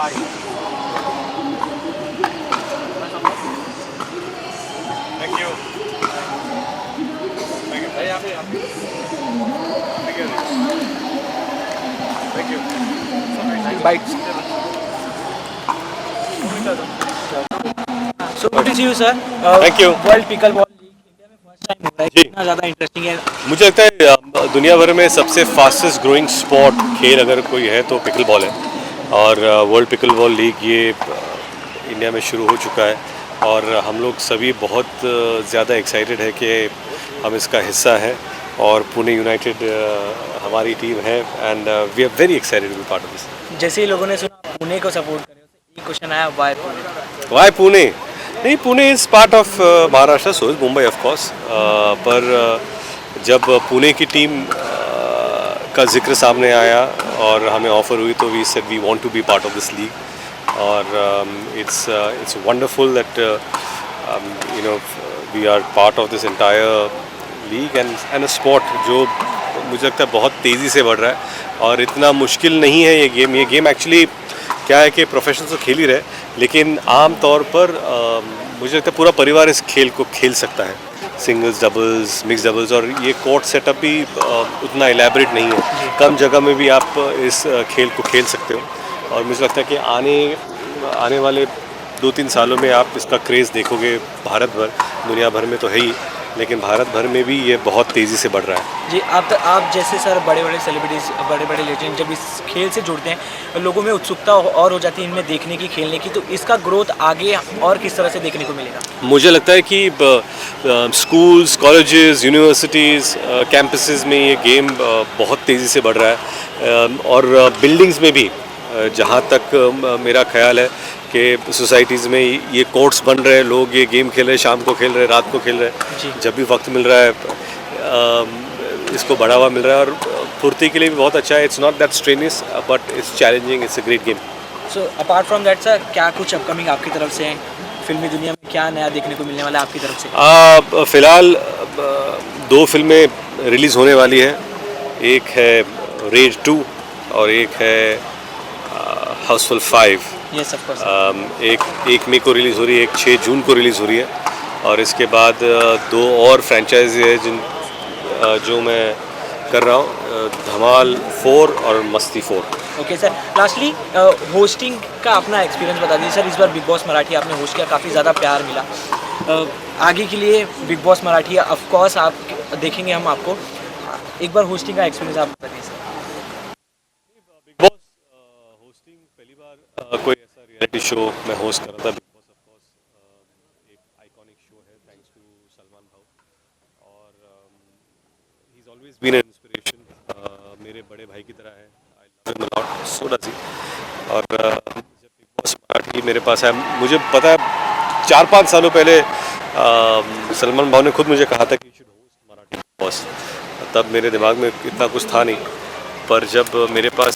Thank you. Thank you. Bites. So good to see you, sir. Thank you. World Pickleball League India में first time हो रहा है, जी। कितना ज़्यादा interesting है। मुझे लगता है दुनिया भर में सबसे फास्टेस्ट ग्रोइंग स्पोर्ट खेल अगर कोई है तो पिकल बॉल है। और वर्ल्ड पिकल बॉल लीग ये इंडिया में शुरू हो चुका है और हम लोग सभी बहुत ज़्यादा एक्साइटेड है कि हम इसका हिस्सा हैं और पुणे यूनाइटेड हमारी टीम है and we are very excited to be part of this. जैसे ही लोगों ने सुना पुणे को सपोर्ट करे, एक क्वेश्चन आया वाई पुणे। वाई पुणे? नहीं, Pune is part of Maharashtra, so is Mumbai of course. पर जब पुणे की टीम का जिक्र सामने आया और हमें ऑफ़र हुई तो we said we want to be part of this league. और it's wonderful that you know we are part of this entire league and a sport जो मुझे लगता है बहुत तेज़ी से बढ़ रहा है और इतना मुश्किल नहीं है ये गेम। ये गेम एक्चुअली क्या है कि प्रोफेशनल तो खेल ही रहे, लेकिन आम तौर पर मुझे लगता है पूरा परिवार इस खेल को खेल सकता है, सिंगल्स, डबल्स, मिक्स डबल्स। और ये कोर्ट सेटअप भी उतना एलैबोरेट नहीं है, कम जगह में भी आप इस खेल को खेल सकते हो। और मुझे लगता है कि आने वाले 2-3 सालों में आप इसका क्रेज़ देखोगे भारत भर, दुनिया भर में तो है ही, लेकिन भारत भर में भी ये बहुत तेज़ी से बढ़ रहा है। जी, आप जैसे सर बड़े-बड़े सेलिब्रिटीज़, बड़े-बड़े लेजेंड जब इस खेल से जुड़ते हैं, लोगों में उत्सुकता और हो जाती है इनमें देखने की, खेलने की, तो इसका ग्रोथ आगे और किस तरह से देखने को मिलेगा? मुझे लगता है कि स्कूल्स, कॉलेजेस, यूनिवर्सिटीज़, कैंपसेस में ये गेम बहुत तेज़ी से बढ़ रहा है। और बिल्डिंग्स में भी जहाँ तक मेरा ख्याल है कि सोसाइटीज़ में ये कोर्ट्स बन रहे हैं, लोग ये गेम खेल रहे हैं, शाम को खेल रहे हैं, रात को खेल रहे हैं, जब भी वक्त मिल रहा है इसको बढ़ावा मिल रहा है और फुर्ती के लिए भी बहुत अच्छा है। It's not that strenuous but it's challenging, it's a great game. So apart from that sir, क्या कुछ अपकमिंग आपकी तरफ से है? फिल्मी दुनिया में क्या नया देखने को मिलने वाला है आपकी तरफ से? फ़िलहाल 2 फिल्में रिलीज़ होने वाली है। एक है रेड 2 और एक है हाउसफुल 5। ये सब पर एक मई को रिलीज़ हो रही है, एक 6 जून को रिलीज़ हो रही है। और इसके बाद 2 और फ्रेंचाइजी है जो मैं कर रहा हूँ, धमाल 4 और मस्ती 4। ओके सर, लास्टली होस्टिंग का अपना एक्सपीरियंस बता दीजिए सर। इस बार बिग बॉस मराठी आपने होस्ट किया, काफ़ी ज़्यादा प्यार मिला। आगे के लिए big boss Marathi of course आप देखेंगे हम आपको, एक बार होस्टिंग का एक्सपीरियंस आप बताइए सर। बिग बॉस होस्टिंग पहली बार कोई ऐसा रियलिटी शो मैं होस्ट कर रहा था। बिग बॉस ऑफ कोर्स एक आइकॉनिक शो है, थैंक्स टू सलमान भाऊ। और he is always been an inspiration, मेरे बड़े भाई की तरह है। I love him a lot, so does he. और जब बिग बॉस मराठी मेरे पास आया, मुझे पता है 4-5 सालों पहले सलमान भाऊ ने खुद मुझे कहा था कि you should host Marathi big boss. तब मेरे दिमाग में इतना कुछ था नहीं, पर जब मेरे पास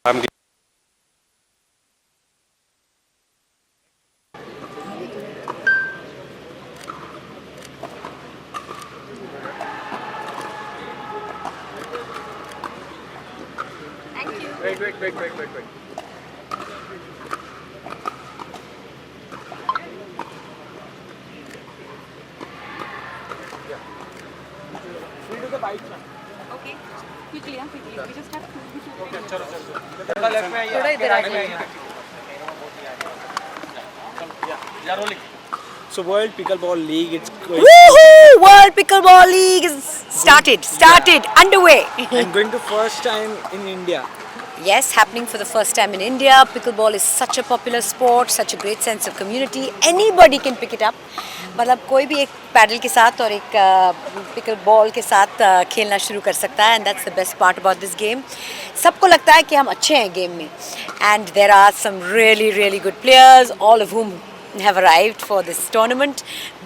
काम की Okay. Quickly, quickly. We just have to. थोड़ा इधर आ जाइए। So World Pickleball League, it's going, Woohoo! World Pickleball League is started, underway. and going to first time in India. Yes, happening for the first time in India. Pickleball is such a popular sport, such a great sense of community. Anybody can pick it up. मतलब कोई भी एक pedal के साथ और एक pickle ball के साथ खेलना शुरू कर सकता है, and that's the best part about this game. सबको लगता है कि हम अच्छे हैं गेम में, and there are some really good players, all of whom have arrived for this tournament.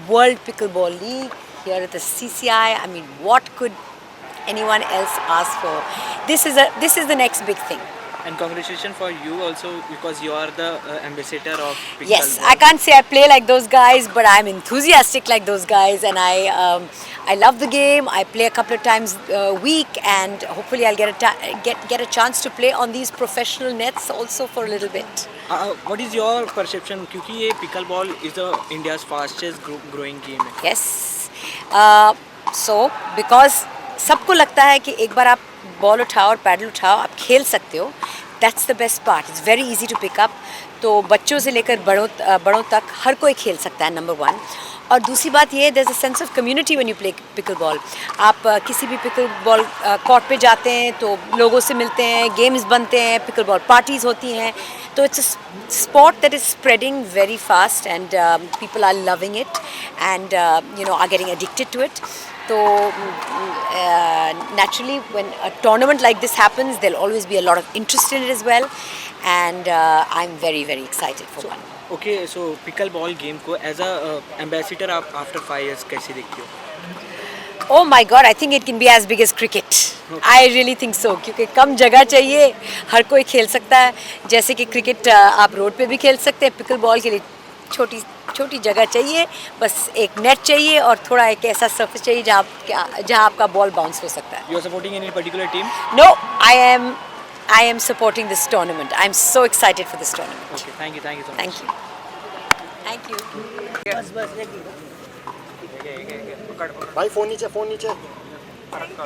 World Pickleball League here at the CCI. I mean, what could anyone else ask for? This is the next big thing. And congratulations for you also because you are the ambassador of pickleball. Yes, I can't say I play like those guys, but I'm enthusiastic like those guys, and I love the game. I play a couple of times a week, and hopefully I'll get a chance to play on these professional nets also for a little bit. What is your perception? क्योंकि ये pickleball is the India's fastest growing game है. Yes. So because सबको लगता है कि एक बार आप ball उठाओ और पैडल उठाओ, आप खेल सकते हो. That's the best part. It's very easy to pick up. तो बच्चों से लेकर बड़ों तक हर कोई खेल सकता है, नंबर 1. और दूसरी बात ये, there is a sense of community when you play pickleball. आप किसी भी पिकल बॉल कोर्ट पे जाते हैं तो लोगों से मिलते हैं, गेम्स बनते हैं, पिकल बॉल पार्टीज़ होती हैं. तो it's a sport that is spreading very fast, and people are loving it, and are getting addicted to it. So naturally, when a tournament like this happens, there'll always be a lot of interest in it as well, and I'm very, very excited for one. Okay, so pickleball game को as a ambassador आप after 5 years कैसे देखते हो? Oh my God, I think it can be as big as cricket. I really think so, क्योंकि कम जगह चाहिए, हर कोई खेल सकता है. जैसे कि क्रिकेट आप रोड पे भी खेल सकते हैं, पिकल बॉल के लिए छोटी जगह चाहिए, बस एक नेट चाहिए और थोड़ा एक ऐसा सरफेस चाहिए जहाँ आपका बॉल बाउंस हो सकता है. You are supporting any particular team? No, I am supporting this tournament. I'm so excited for this tournament. Okay, thank you so much. Thank you. भाई फोन नीचे Wait,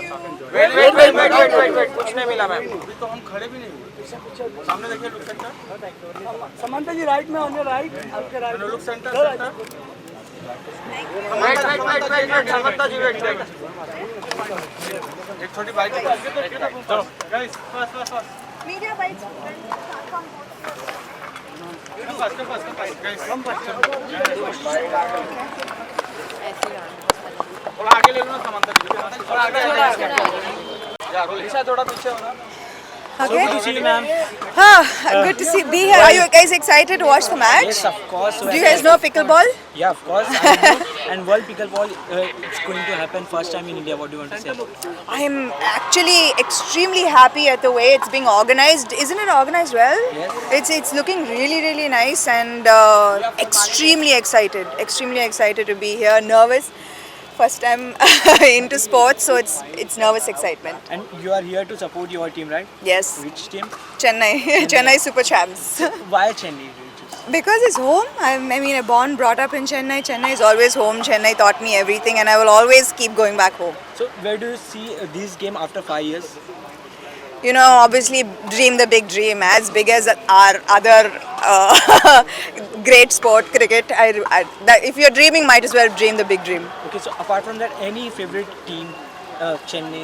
कुछ नहीं मिला मैम. अभी तो हम खड़े भी नहीं हुए. सामने देखिए look centre. Samantha ji right में ऑन योर राइट. आपके right. Look centre. Wait Samantha ji wait. एक छोटी बाइक. चलो guys fast. Media bite. Fast guys come थोड़ा आगे ले लो ना समंता जी. थोड़ा आगे. या रोलिशा थोड़ा पीछे हो ना. Okay. Good to see you, ma'am. Good to be here. Are you guys excited to watch the match? Yes, of course. Do you guys know pickleball? Yeah, of course. I know. And World Pickleball, it's going to happen first time in India. What do you want to say? I'm actually extremely happy at the way it's being organized. Isn't it organized well? Yes. It's looking really nice, and extremely excited to be here. Nervous. First time into sports, so it's nervous excitement. And you are here to support your team, right? Yes. Which team? Chennai Super Champs. Why Chennai? Because it's home. I mean, I'm born, brought up in Chennai. Chennai is always home. Chennai taught me everything, and I will always keep going back home. So where do you see this game after 5 years? Obviously dream the big dream, as big as our other great sport, cricket. If you're dreaming, might as well dream the big dream. Okay, so apart from that, any favorite team? Chennai.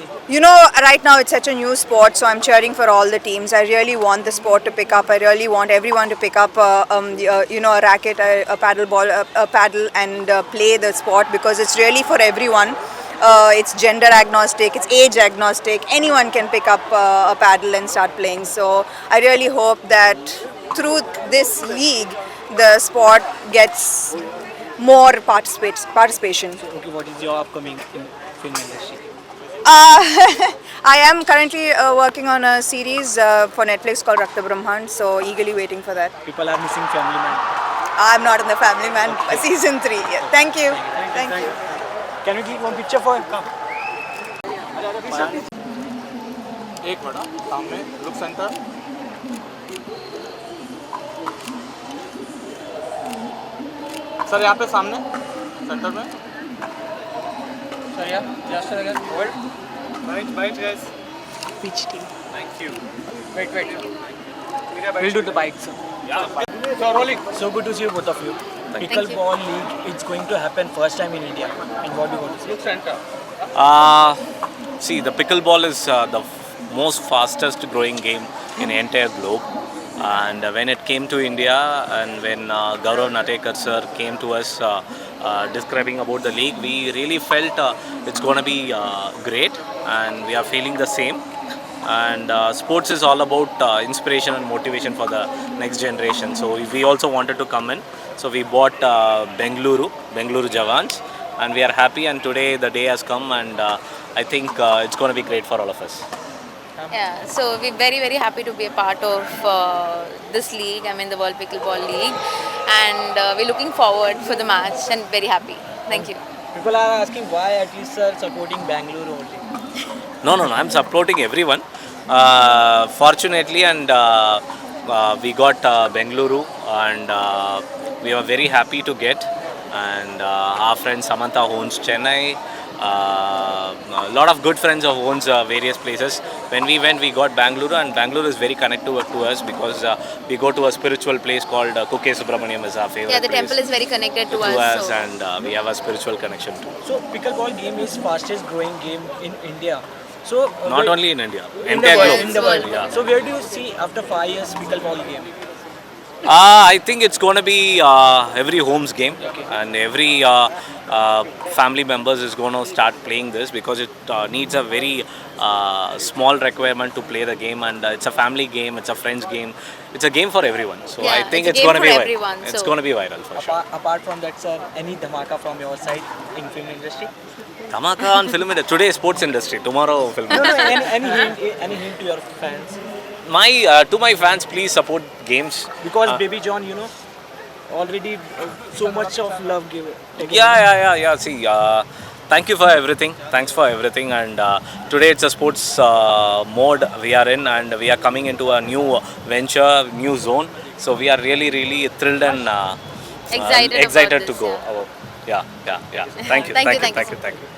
Right now it's such a new sport, so I'm cheering for all the teams. I really want the sport to pick up. I really want everyone to pick up, a racket, a paddle ball, a paddle, and play the sport, because it's really for everyone. It's gender agnostic, it's age agnostic. Anyone can pick up a paddle and start playing. So I really hope that through this league, the sport gets more participation. Okay, what is your upcoming in film industry? I am currently working on a series for Netflix called Rakta Brahmand, so eagerly waiting for that. People are missing Family Man. I'm not in the Family Man season 3. Yeah. Thank you. Can we click one picture for him? एक बड़ा सामने look centre. Sir यहाँ पे सामने centre में. Sir just a second. Hold. Right guys. Which team? Thank you. Wait. We'll do the bike, sir. So rolling. So good to see you, both of you. Pickleball league, it's going to happen first time in India. And what do you want to say? Look center. See, the pickleball is the most fastest growing game in the entire globe. And when it came to India, and when Gaurav Natekar sir came to us describing about the league, we really felt it's going to be great, and we are feeling the same. And sports is all about inspiration and motivation for the next generation. So we also wanted to come in. So we bought Bengaluru Javans, and we are happy. And today the day has come, and I think it's going to be great for all of us. Yeah, so we're very happy to be a part of this league. I mean the World Pickleball League, and we're looking forward for the match and very happy. Thank you. People are asking why at least sir supporting Bangalore only. No, I'm supporting everyone. Fortunately, and we got Bengaluru, and we were very happy to get. And our friend Samantha owns Chennai. A lot of good friends of owns various places. When we went, we got Bangalore, and Bangalore is very connected to us because we go to a spiritual place called Kukke Subramaniam is our favorite. Yeah, the place temple is very connected to to us. us, So. and we have a spiritual connection too. So pickleball game is fastest growing game in India. So Not only in India, in the entire world, globe. in the world. Yeah. So where do you see after 5 years pickleball game? I think it's going to be every home's game, and every family members is going to start playing this because it needs a very small requirement to play the game, and it's a family game, it's a friends game, it's a game for everyone. So Yeah, I think it's a it's going to game be for everyone, It's so- going to be viral for sure. Apart from that, sir, any dhamaka from your side in film industry? Dhamaka on film industry. Today sports industry, tomorrow film No, industry. any hint to your fans? To my fans, please support games. Because Baby John, you know, already so much of love given. Yeah. See, thank you for everything. Thanks for everything. And today it's a sports mode we are in, and we are coming into a new venture, new zone. So we are really thrilled and Excited about to this, go. yeah. Yeah. Thank you. Thank you, thank you. Thank you.